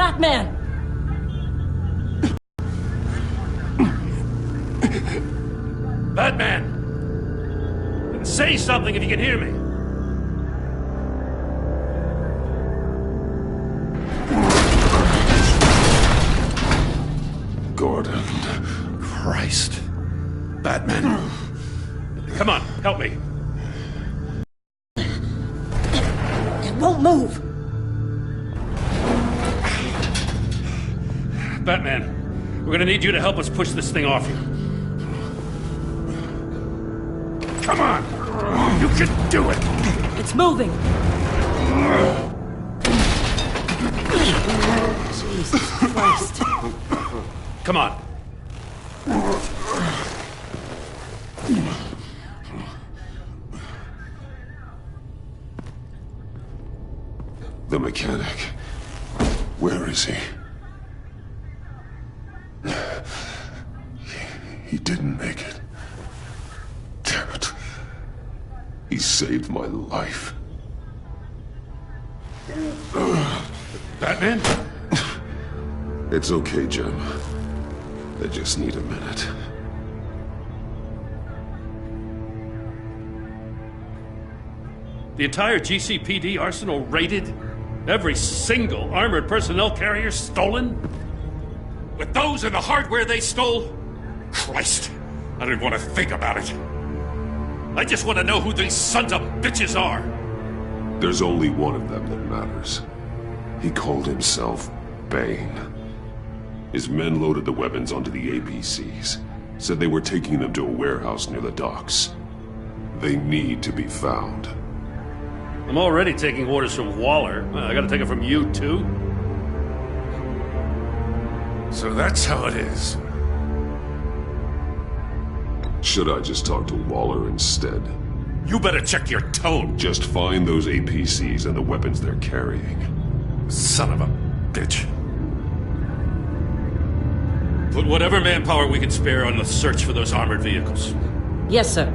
Batman! Batman! Say something if you can hear me. Gordon. Christ. Batman. Come on, help me. It won't move! Batman, we're gonna need you to help us push this thing off you. Come on! You can do it! It's moving! Jesus Christ. Come on. The mechanic. Where is he? He didn't make it. Damn it. He saved my life. Batman? It's okay, Jim. I just need a minute. The entire GCPD arsenal raided? Every single armored personnel carrier stolen? With those and the hardware they stole? Christ, I don't even want to think about it. I just want to know who these sons of bitches are. There's only one of them that matters. He called himself Bane. His men loaded the weapons onto the APCs. Said they were taking them to a warehouse near the docks. They need to be found. I'm already taking orders from Waller. I gotta take it from you, too? So that's how it is. Should I just talk to Waller instead? You better check your tone. Just find those APCs and the weapons they're carrying. Son of a bitch. Put whatever manpower we can spare on the search for those armored vehicles. Yes, sir.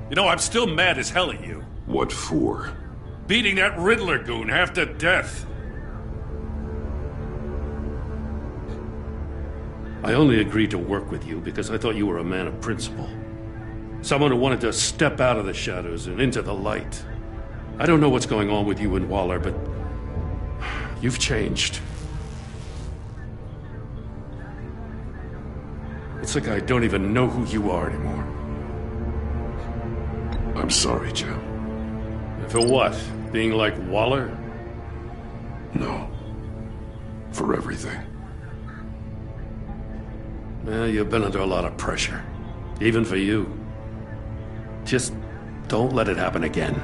You know, I'm still mad as hell at you. What for? Beating that Riddler goon half to death. I only agreed to work with you because I thought you were a man of principle. Someone who wanted to step out of the shadows and into the light. I don't know what's going on with you and Waller, but you've changed. It's like I don't even know who you are anymore. I'm sorry, Jim. For what? Being like Waller? No. For everything. Well, you've been under a lot of pressure. Even for you. Just don't let it happen again.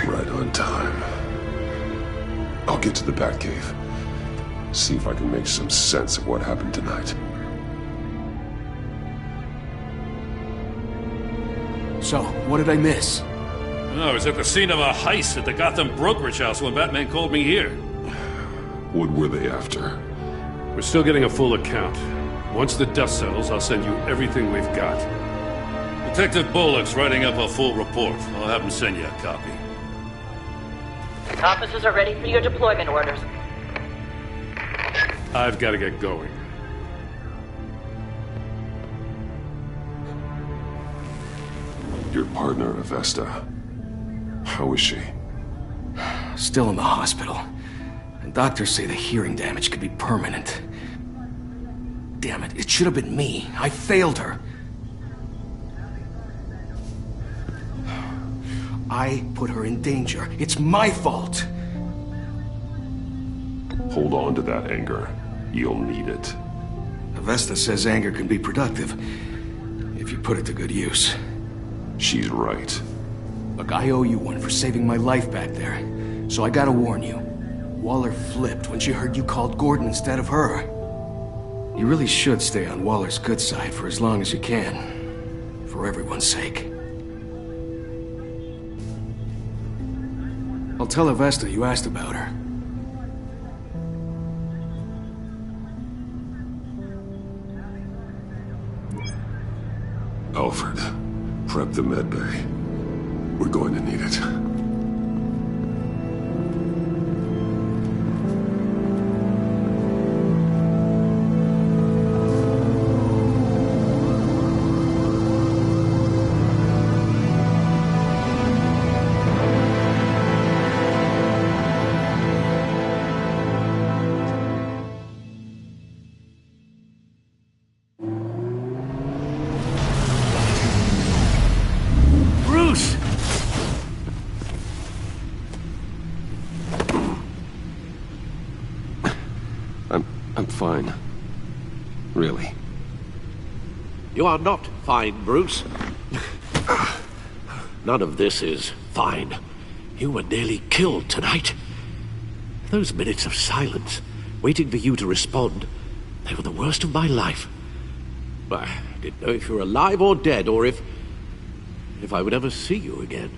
Right on time. I'll get to the Batcave. See if I can make some sense of what happened tonight. So, what did I miss? I was at the scene of a heist at the Gotham brokerage house when Batman called me here. What were they after? We're still getting a full account. Once the dust settles, I'll send you everything we've got. Detective Bullock's writing up a full report. I'll have him send you a copy. Officers are ready for your deployment orders. I've got to get going. Your partner, Avesta. How is she? Still in the hospital. And doctors say the hearing damage could be permanent. Damn it, it should have been me. I failed her. I put her in danger. It's my fault. Hold on to that anger. You'll need it. Avesta says anger can be productive, if you put it to good use. She's right. Look, I owe you one for saving my life back there. So I gotta warn you. Waller flipped when she heard you called Gordon instead of her. You really should stay on Waller's good side for as long as you can. For everyone's sake. I'll tell Avesta you asked about her. Alfred, prep the med bay. We're going to need it. I'm fine. Really. You are not fine, Bruce. None of this is fine. You were nearly killed tonight. Those minutes of silence, waiting for you to respond, they were the worst of my life. I didn't know if you were alive or dead, or if I would ever see you again.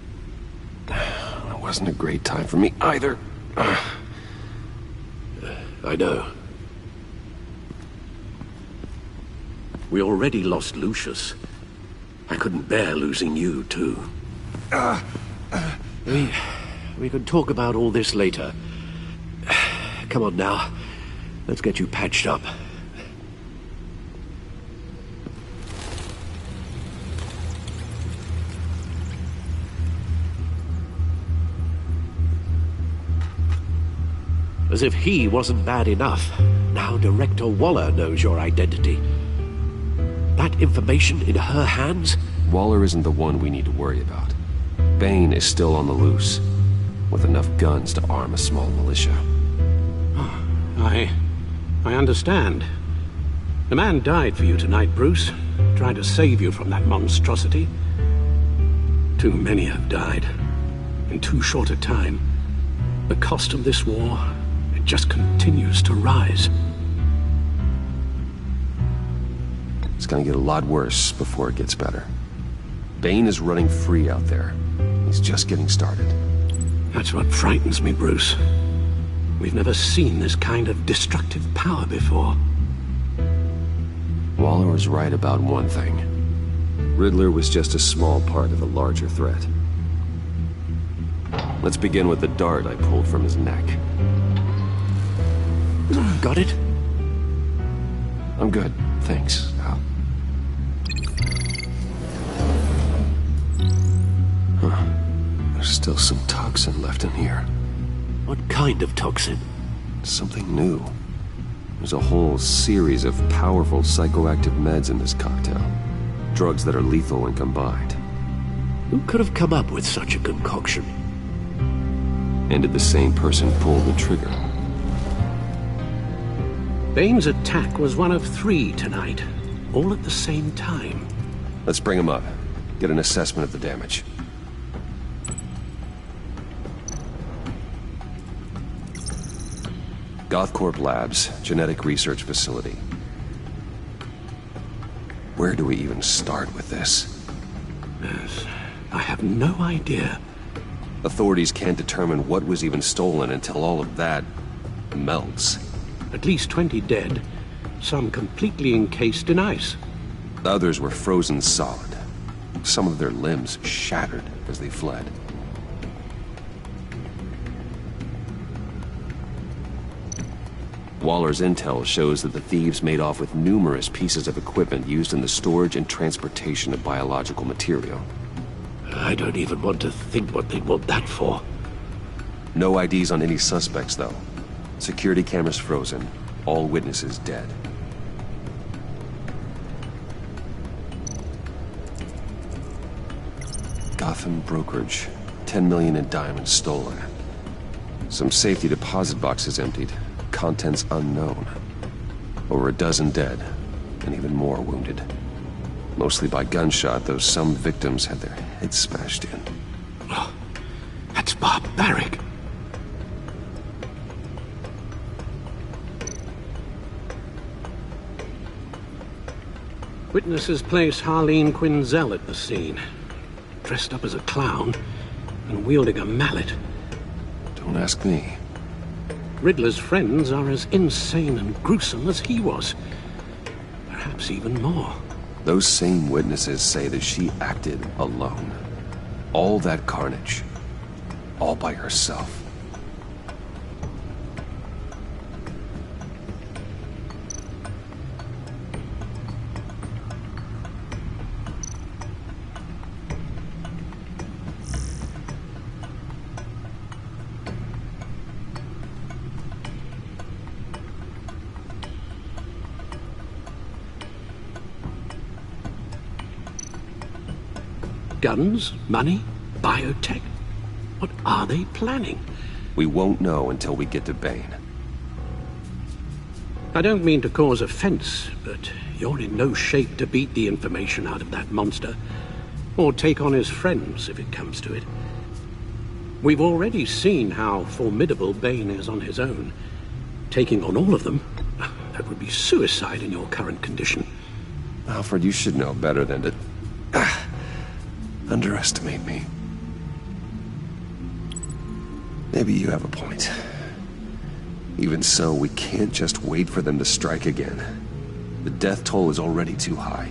It wasn't a great time for me either. I know. We already lost Lucius. I couldn't bear losing you, too. We can talk about all this later. Come on now. Let's get you patched up. As if he wasn't bad enough, now Director Waller knows your identity. That information in her hands? Waller isn't the one we need to worry about. Bane is still on the loose, with enough guns to arm a small militia. I understand. The man died for you tonight, Bruce, trying to save you from that monstrosity. Too many have died, in too short a time. The cost of this war, it just continues to rise. It's gonna get a lot worse before it gets better. Bane is running free out there. He's just getting started. That's what frightens me, Bruce. We've never seen this kind of destructive power before. Waller was right about one thing. Riddler was just a small part of a larger threat. Let's begin with the dart I pulled from his neck. Got it? I'm good, thanks, Al. Huh. There's still some toxin left in here. What kind of toxin? Something new. There's a whole series of powerful psychoactive meds in this cocktail. Drugs that are lethal when combined. Who could have come up with such a concoction? And did the same person pull the trigger? Bane's attack was one of 3 tonight, all at the same time. Let's bring him up. Get an assessment of the damage. Gothcorp Labs, genetic research facility. Where do we even start with this? Yes, I have no idea. Authorities can't determine what was even stolen until all of that melts. At least 20 dead, some completely encased in ice. Others were frozen solid. Some of their limbs shattered as they fled. Waller's intel shows that the thieves made off with numerous pieces of equipment used in the storage and transportation of biological material. I don't even want to think what they'd want that for. No IDs on any suspects, though. Security cameras frozen. All witnesses dead. Gotham brokerage. 10 million in diamonds stolen. Some safety deposit boxes emptied. Contents unknown. Over a dozen dead, and even more wounded. Mostly by gunshot, though some victims had their heads smashed in. Oh, that's barbaric. Witnesses place Harleen Quinzel at the scene, dressed up as a clown and wielding a mallet. Don't ask me. Riddler's friends are as insane and gruesome as he was. Perhaps even more. Those same witnesses say that she acted alone. All that carnage. All by herself. Guns, money, biotech. What are they planning? We won't know until we get to Bane. I don't mean to cause offense, but you're in no shape to beat the information out of that monster, or take on his friends if it comes to it. We've already seen how formidable Bane is on his own. Taking on all of them, that would be suicide in your current condition. Alfred, you should know better than to underestimate me. Maybe you have a point. Even so, we can't just wait for them to strike again. The death toll is already too high.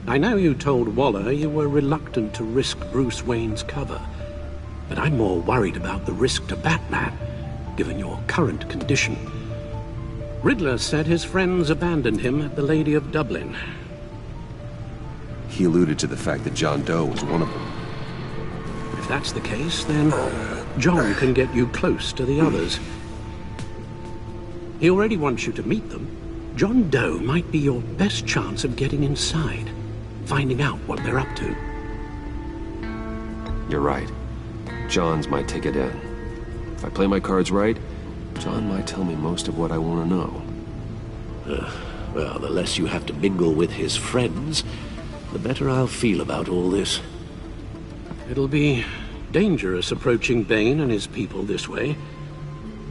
I know you told Waller you were reluctant to risk Bruce Wayne's cover, but I'm more worried about the risk to Batman, given your current condition. Riddler said his friends abandoned him at the Lady of Dublin. He alluded to the fact that John Doe was one of them. If that's the case, then John can get you close to the others. He already wants you to meet them. John Doe might be your best chance of getting inside, finding out what they're up to. You're right. John's my ticket in. If I play my cards right, John might tell me most of what I want to know. Well, the less you have to mingle with his friends, the better I'll feel about all this. It'll be dangerous approaching Bane and his people this way.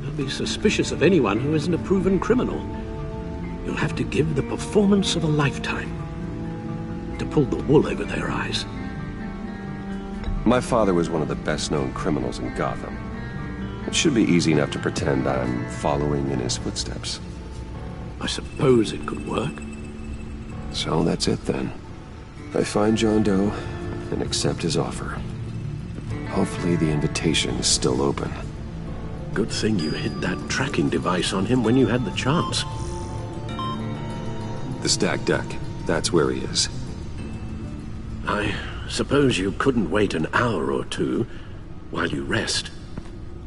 They'll be suspicious of anyone who isn't a proven criminal. You'll have to give the performance of a lifetime to pull the wool over their eyes. My father was one of the best-known criminals in Gotham. It should be easy enough to pretend I'm following in his footsteps. I suppose it could work. So that's it then. I find John Doe and accept his offer. Hopefully the invitation is still open. Good thing you hid that tracking device on him when you had the chance. The stacked deck. That's where he is. I suppose you couldn't wait an hour or two while you rest.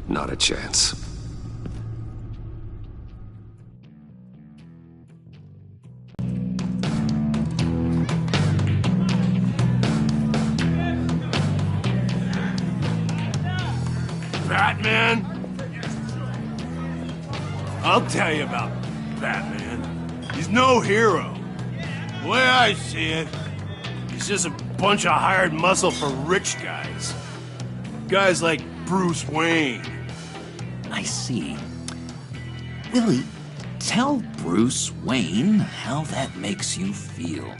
Not a chance. Batman? I'll tell you about Batman. He's no hero. The way I see it, he's just a bunch of hired muscle for rich guys. Guys like Bruce Wayne. I see. Willie, tell Bruce Wayne how that makes you feel.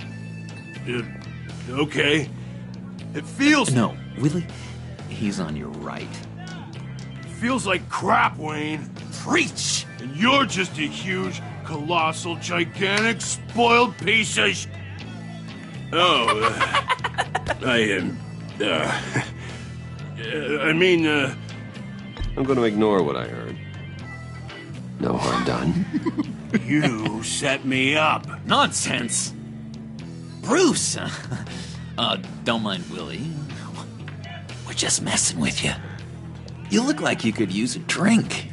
Okay. It feels... No, Willie, he's on your right. Feels like crap, Wayne. Preach! And you're just a huge, colossal, gigantic, spoiled piece of I'm going to ignore what I heard. No harm done. You set me up. Nonsense! Bruce! Don't mind Willie. We're just messing with you. You look like you could use a drink.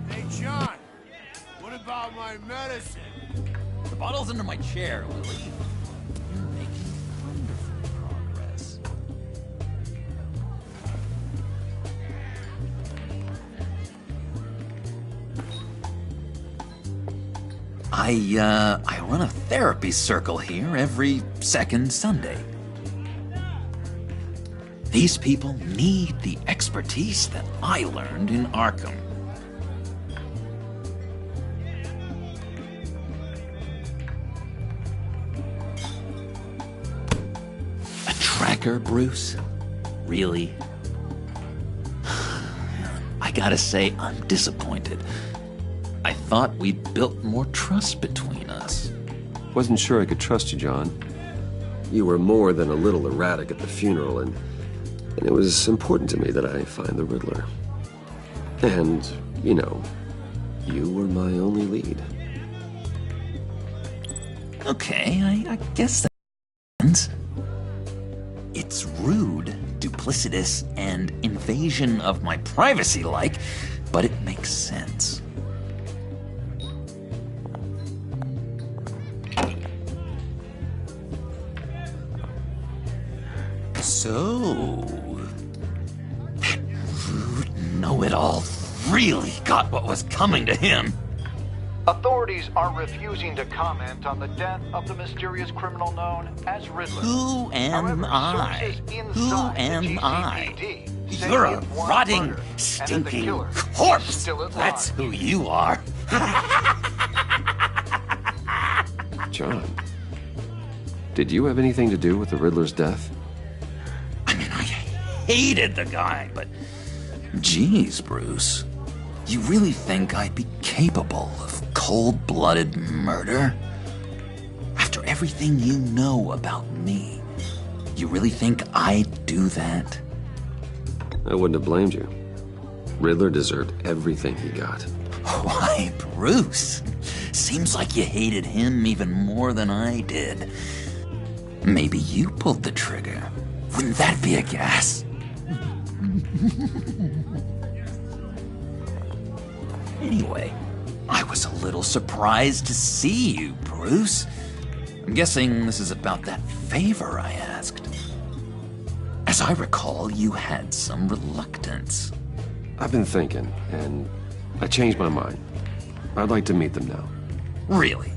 Hey, John. What about my medicine? The bottle's under my chair, Willie. You're making wonderful progress. I run a therapy circle here every second Sunday. These people need the expertise that I learned in Arkham. A tracker, Bruce? Really? I gotta say, I'm disappointed. I thought we'd built more trust between us. Wasn't sure I could trust you, John. You were more than a little erratic at the funeral, and it was important to me that I find the Riddler. And, you know, you were my only lead. Okay, I guess that makes sense. It's rude, duplicitous, and invasion of my privacy-like, but it makes sense. So, that rude know-it-all really got what was coming to him. Authorities are refusing to comment on the death of the mysterious criminal known as Riddler. Who am I? Who am I? say You're a he had one rotting, murder, and that the stinking killer corpse. is still at That's large. who you are. John, did you have anything to do with the Riddler's death? I mean, I hated the guy, but geez, Bruce, you really think I'd be capable of cold-blooded murder? After everything you know about me, you really think I'd do that? I wouldn't have blamed you. Riddler deserved everything he got. Why, Bruce? Seems like you hated him even more than I did. Maybe you pulled the trigger. Wouldn't that be a gas? Anyway, I was a little surprised to see you, Bruce. I'm guessing this is about that favor I asked. As I recall, you had some reluctance. I've been thinking, and I changed my mind. I'd like to meet them now. Really?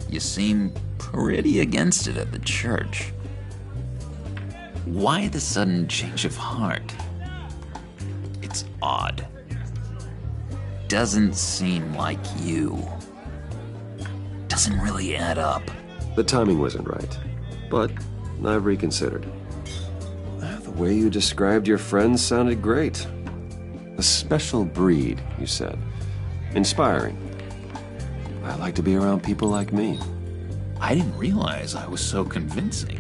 You seem pretty against it at the church. Why the sudden change of heart? It's odd. Doesn't seem like you. Doesn't really add up. The timing wasn't right, but I've reconsidered. The way you described your friends sounded great. A special breed, you said. Inspiring. I like to be around people like me. I didn't realize I was so convincing.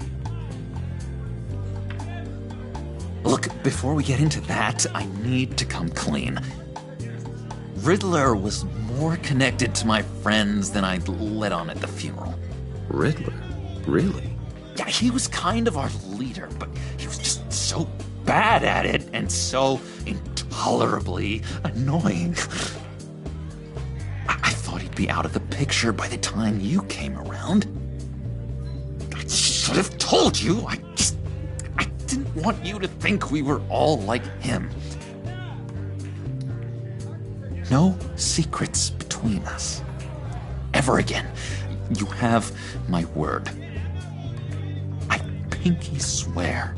Look, before we get into that, I need to come clean. Riddler was more connected to my friends than I'd let on at the funeral. Riddler? Really? Yeah, he was kind of our leader, but he was just so bad at it and so intolerably annoying. I thought he'd be out of the picture by the time you came around. I should have told you. I didn't want you to think we were all like him. No secrets between us. Ever again. You have my word. I pinky swear.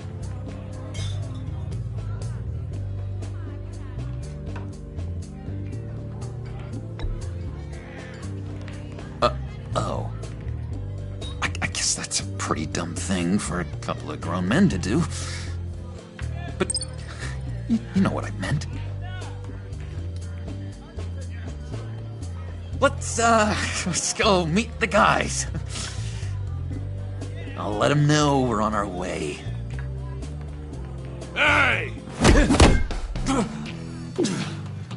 Oh. I guess that's a pretty dumb thing for a couple of grown men to do. But you know what I meant. Let's go meet the guys. I'll let them know we're on our way. Hey!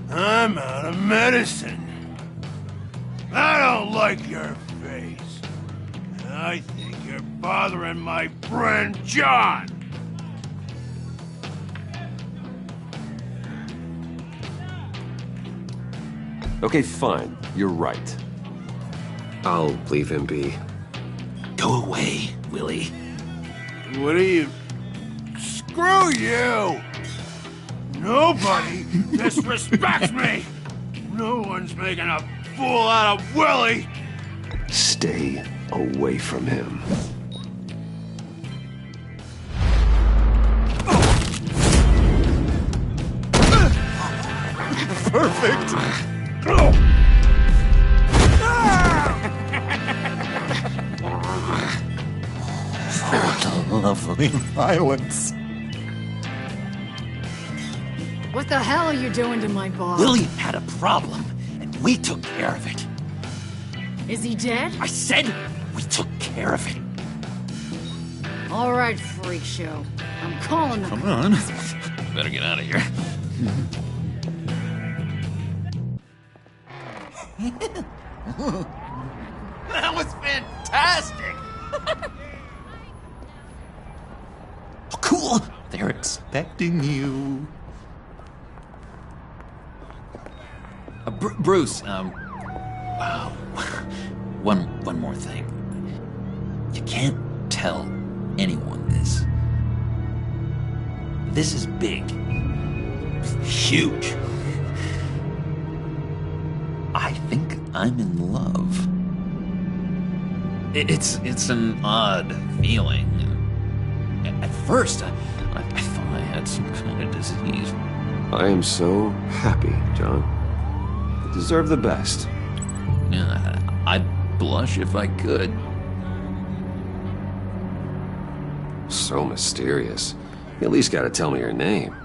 I'm out of medicine. I don't like your face. I think you're bothering my friend John. Okay, fine. You're right. I'll leave him be. Go away, Willie. What are you... Screw you! Nobody disrespects me! No one's making a fool out of Willie! Stay away from him. Perfect! Lovely violence. What the hell are you doing to my boss? Willie had a problem, and We took care of it. Is he dead? I said we took care of it. All right, freak show. I'm calling the... Come on. Better get out of here. That was fantastic! Oh, cool! They're expecting you. Bruce, wow. One more thing. You can't tell anyone this. This is big. Huge. I think I'm in love. It's an odd feeling. At first, I thought I had some kind of disease. I am so happy, John. You deserve the best. Yeah, I'd blush if I could. So mysterious. You at least gotta tell me your name.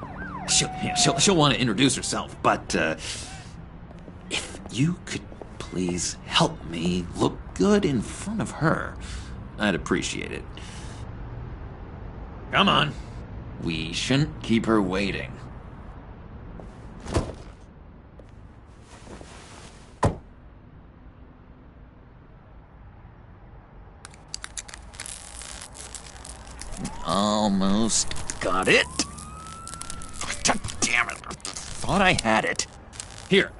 She'll want to introduce herself, but if you could please help me look good in front of her, I'd appreciate it. Come on. We shouldn't keep her waiting. Almost got it. God damn it. Thought I had it. Here,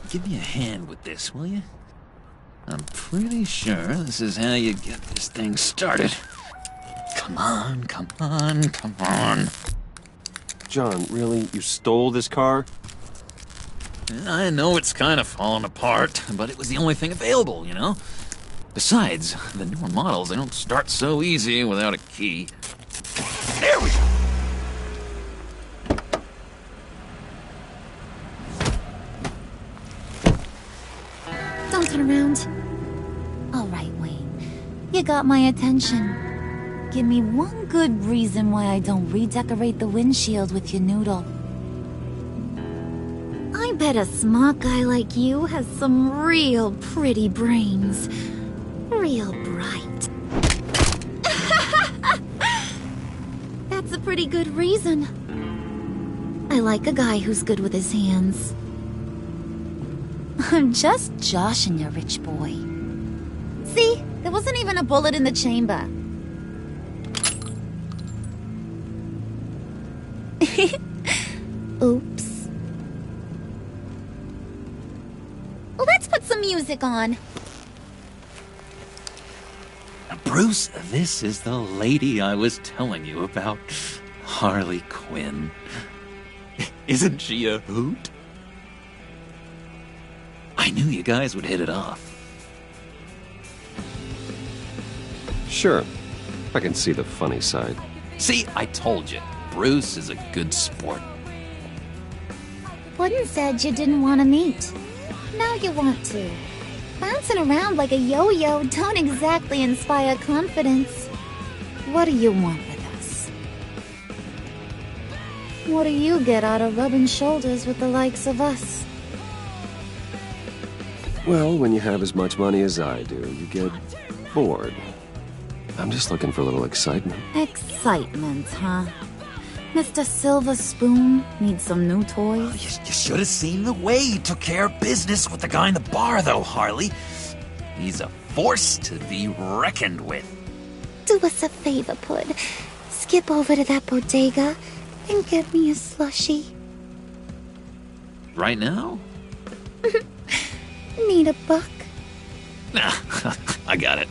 give me a hand with this, will you? I'm pretty sure this is how you get this thing started. Come on, come on, come on. John, really? You stole this car? I know it's kind of falling apart, but it was the only thing available, you know? Besides, the newer models, they don't start so easy without a key. There we go! Don't turn around. All right, Wayne. You got my attention. Give me one good reason why I don't redecorate the windshield with your noodle. I bet a smart guy like you has some real pretty brains. Real bright. That's a pretty good reason. I like a guy who's good with his hands. I'm just joshing you, rich boy. See? There wasn't even a bullet in the chamber. Oops. Let's put some music on. Bruce, this is the lady I was telling you about. Harley Quinn. Isn't she a hoot? I knew you guys would hit it off. Sure. I can see the funny side. See, I told you. Bruce is a good sport. Wooden said you didn't want to meet. Now you want to. Bouncing around like a yo-yo don't exactly inspire confidence. What do you want with us? What do you get out of rubbing shoulders with the likes of us? Well, when you have as much money as I do, you get bored. I'm just looking for a little excitement. Excitement, huh? Mr. Silver Spoon needs some new toys? You should have seen the way he took care of business with the guy in the bar, though, Harley. He's a force to be reckoned with. Do us a favor, Pud. Skip over to that bodega and get me a slushie. Right now? Need a buck? Nah, I got it.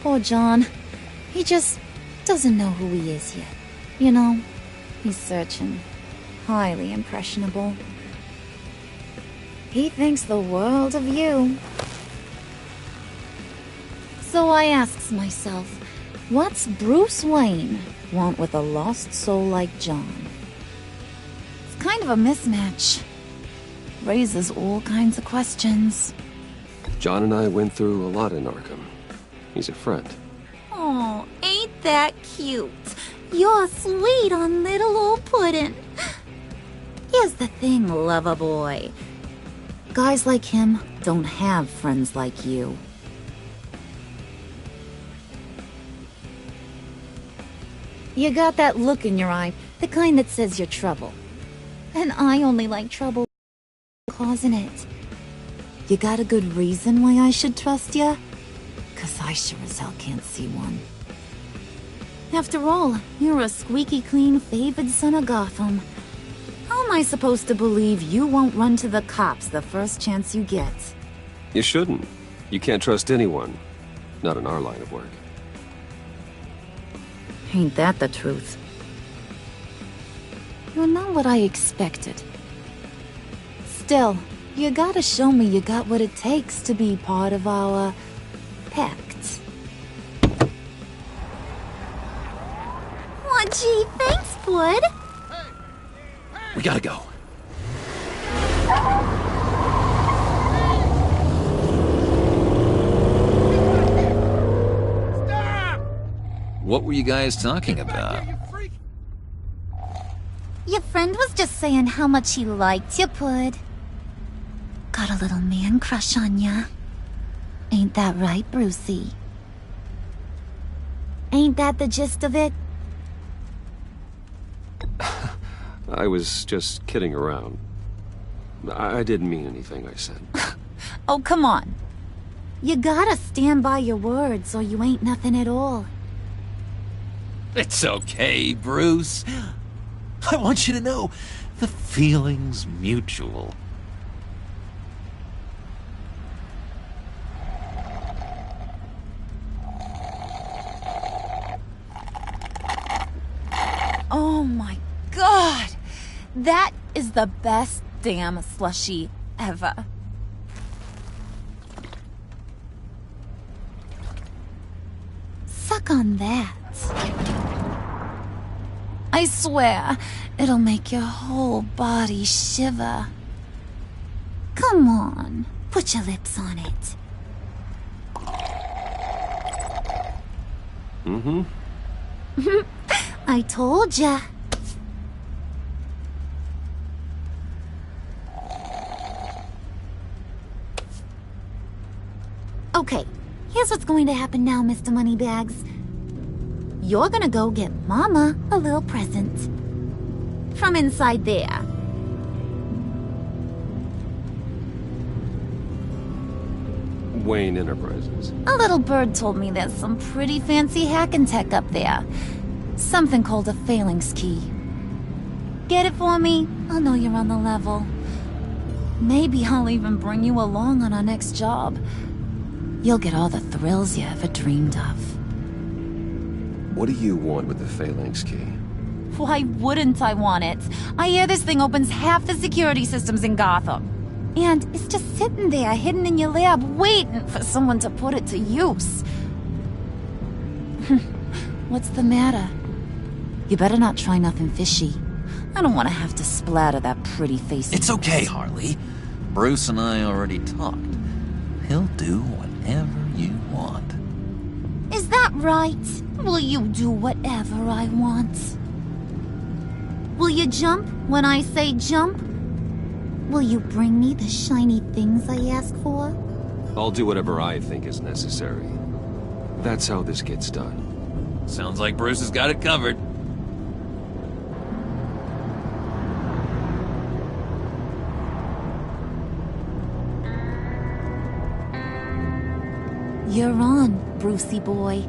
Poor John. He just doesn't know who he is yet. You know, he's searching. Highly impressionable. He thinks the world of you. So I asks myself, what's Bruce Wayne want with a lost soul like John? It's kind of a mismatch. Raises all kinds of questions. John and I went through a lot in Arkham. He's a friend. Oh, ain't that cute. You're sweet on little old puddin'. Here's the thing, lover boy. Guys like him don't have friends like you. You got that look in your eye, the kind that says you're trouble. And I only like trouble causing it. You got a good reason why I should trust you? 'Cause I sure as hell can't see one. After all, you're a squeaky clean favored son of Gotham. How am I supposed to believe you won't run to the cops the first chance you get? You shouldn't. You can't trust anyone. Not in our line of work. Ain't that the truth? You're not what I expected. Still, you gotta show me you got what it takes to be part of our pact. Oh, gee, thanks, bud. We gotta go. Stop! What were you guys talking about? Your friend was just saying how much he liked you, bud. Got a little man crush on ya. Ain't that right, Brucey? Ain't that the gist of it? I was just kidding around. I didn't mean anything I said. Oh, come on. You gotta stand by your words or you ain't nothing at all. It's okay, Bruce. I want you to know the feeling's mutual. Oh my god! That is the best damn slushie ever. Suck on that. I swear, it'll make your whole body shiver. Come on, put your lips on it. Mm-hmm. I told ya. Okay, here's what's going to happen now, Mr. Moneybags. You're gonna go get Mama a little present. From inside there. Wayne Enterprises. A little bird told me there's some pretty fancy hacking tech up there. Something called a phalanx key. Get it for me? I'll know you're on the level. Maybe I'll even bring you along on our next job. You'll get all the thrills you ever dreamed of. What do you want with the phalanx key? Why wouldn't I want it? I hear this thing opens half the security systems in Gotham. And it's just sitting there, hidden in your lab, waiting for someone to put it to use. What's the matter? You better not try nothing fishy. I don't want to have to splatter that pretty face. It's okay, Harley. Bruce and I already talked. He'll do whatever you want. Is that right? Will you do whatever I want? Will you jump when I say jump? Will you bring me the shiny things I ask for? I'll do whatever I think is necessary. That's how this gets done. Sounds like Bruce has got it covered. You're on, Brucey boy.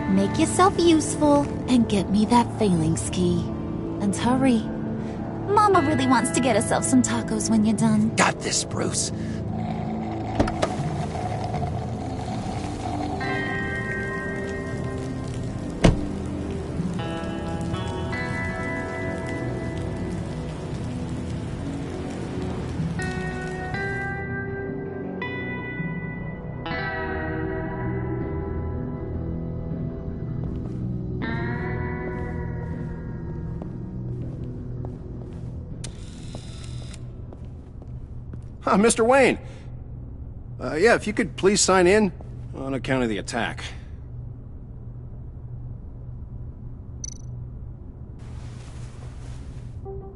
Make yourself useful and get me that phalanx key. And hurry. Mama really wants to get herself some tacos when you're done. Got this, Bruce. Mr. Wayne. Yeah, if you could please sign in. on account of the attack.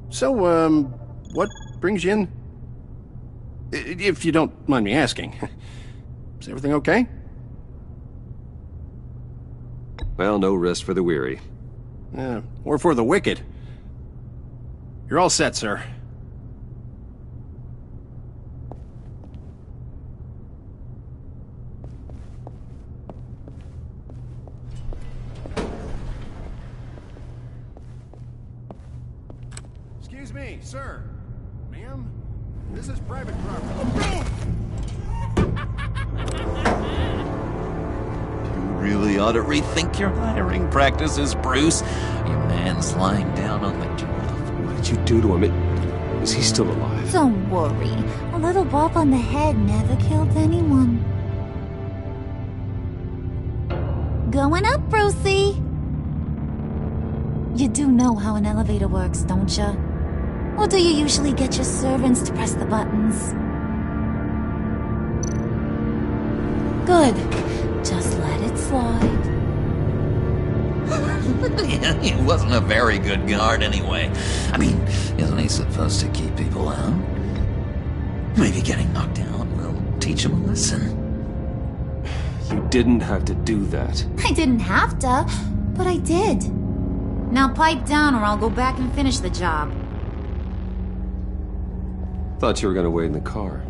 So, what brings you in? If you don't mind me asking. Is everything okay? Well, no rest for the weary. Or for the wicked. You're all set, sir. Excuse me, sir. Ma'am? This is private property. Really ought to rethink your hiring practices, Bruce. Your man's lying down on the job. What did you do to him? Is he still alive? Don't worry. A little bump on the head never killed anyone. Going up, Brucey! You do know how an elevator works, don't you? Or do you usually get your servants to press the buttons? Good. Just let it slide. Yeah, he wasn't a very good guard anyway. I mean, isn't he supposed to keep people out? Maybe getting knocked out will teach him a lesson. You didn't have to do that. I didn't have to, but I did. Now pipe down or I'll go back and finish the job. Thought you were gonna wait in the car.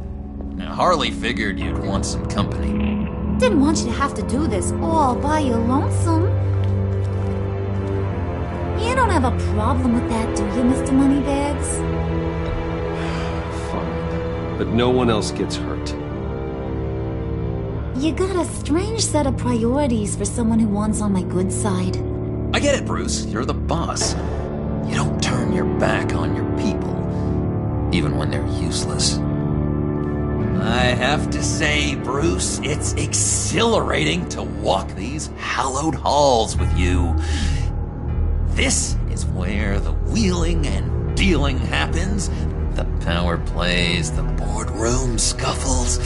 Now, Harley figured you'd want some company. Didn't want you to have to do this all by your lonesome. You don't have a problem with that, do you, Mr. Moneybags? Fine. But no one else gets hurt. You got a strange set of priorities for someone who wants on my good side. I get it, Bruce. You're the boss. You don't turn your back on your people, even when they're useless. I have to say, Bruce, it's exhilarating to walk these hallowed halls with you. This is where the wheeling and dealing happens, the power plays, the boardroom scuffles.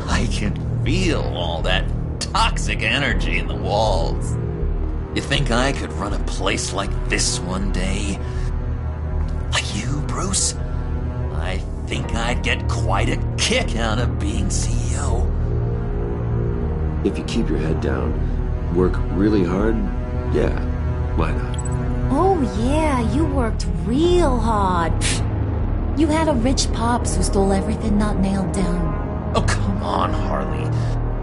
I can feel all that toxic energy in the walls. You think I could run a place like this one day? Like you, Bruce? I think I'd get quite a kick out of being CEO. If you keep your head down, work really hard, yeah, why not? Oh yeah, you worked real hard. You had a rich pops who stole everything not nailed down. Oh, come on, Harley.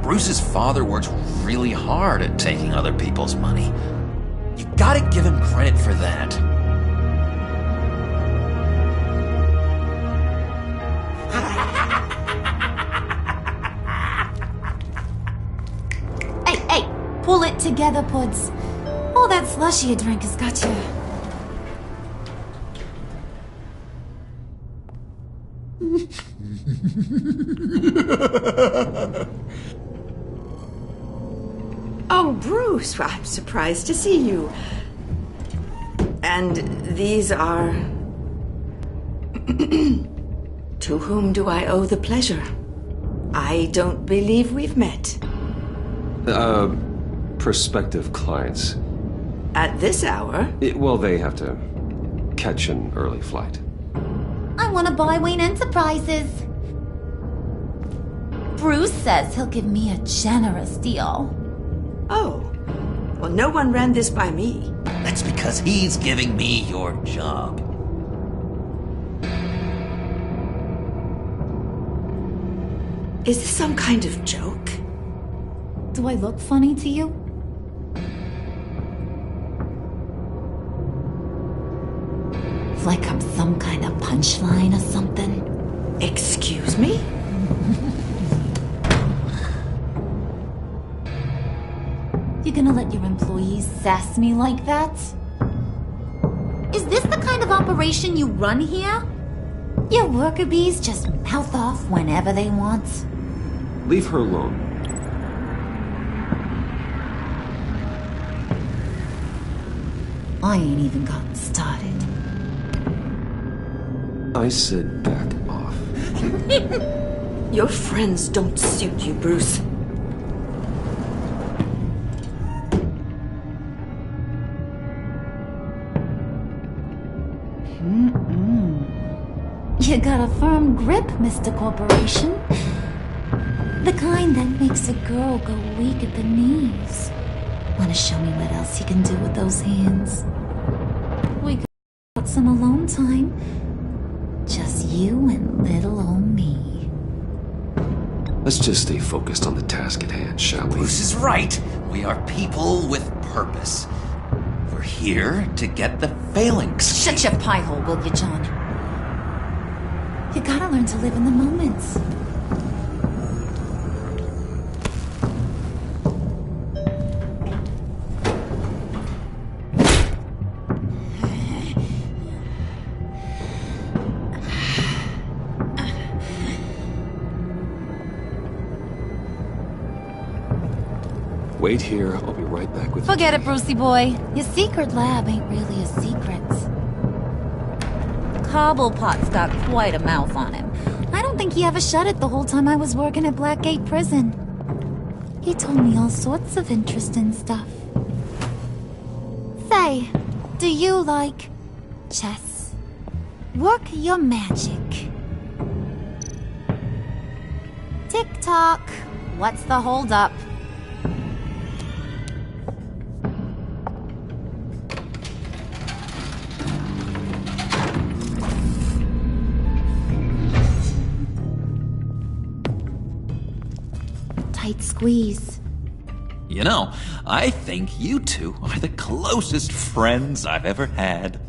Bruce's father worked really hard at taking other people's money. You gotta give him credit for that. Hey, pull it together, Puds. All that slushy you drink has got you. Oh, Bruce, I'm surprised to see you. And these are... To whom do I owe the pleasure? I don't believe we've met. Prospective clients. At this hour? Well, they have to catch an early flight. I want to buy Wayne Enterprises. Bruce says he'll give me a generous deal. Oh, well, no one ran this by me. That's because he's giving me your job. Is this some kind of joke? Do I look funny to you? It's like I'm some kind of punchline or something. Excuse me? You gonna let your employees sass me like that? Is this the kind of operation you run here? Your worker bees just mouth off whenever they want? Leave her alone. I ain't even gotten started. I said back off. Your friends don't suit you, Bruce. You got a firm grip, Mr. Corporation. The kind that makes a girl go weak at the knees. Wanna show me what else you can do with those hands? We got some alone time. Just you and little old me. Let's just stay focused on the task at hand, shall we? Bruce is right. We are people with purpose. We're here to get the phalanx. Shut your pie hole, will you, John? You gotta learn to live in the moments. Wait here, I'll be right back with you. Forget it, Brucey boy. Your secret lab ain't really a secret. Cobblepot's got quite a mouth on him. I don't think he ever shut it the whole time I was working at Blackgate Prison. He told me all sorts of interesting stuff. Say, do you like chess? Work your magic. Tick-tock. What's the holdup? Tight squeeze. You know, I think you two are the closest friends I've ever had.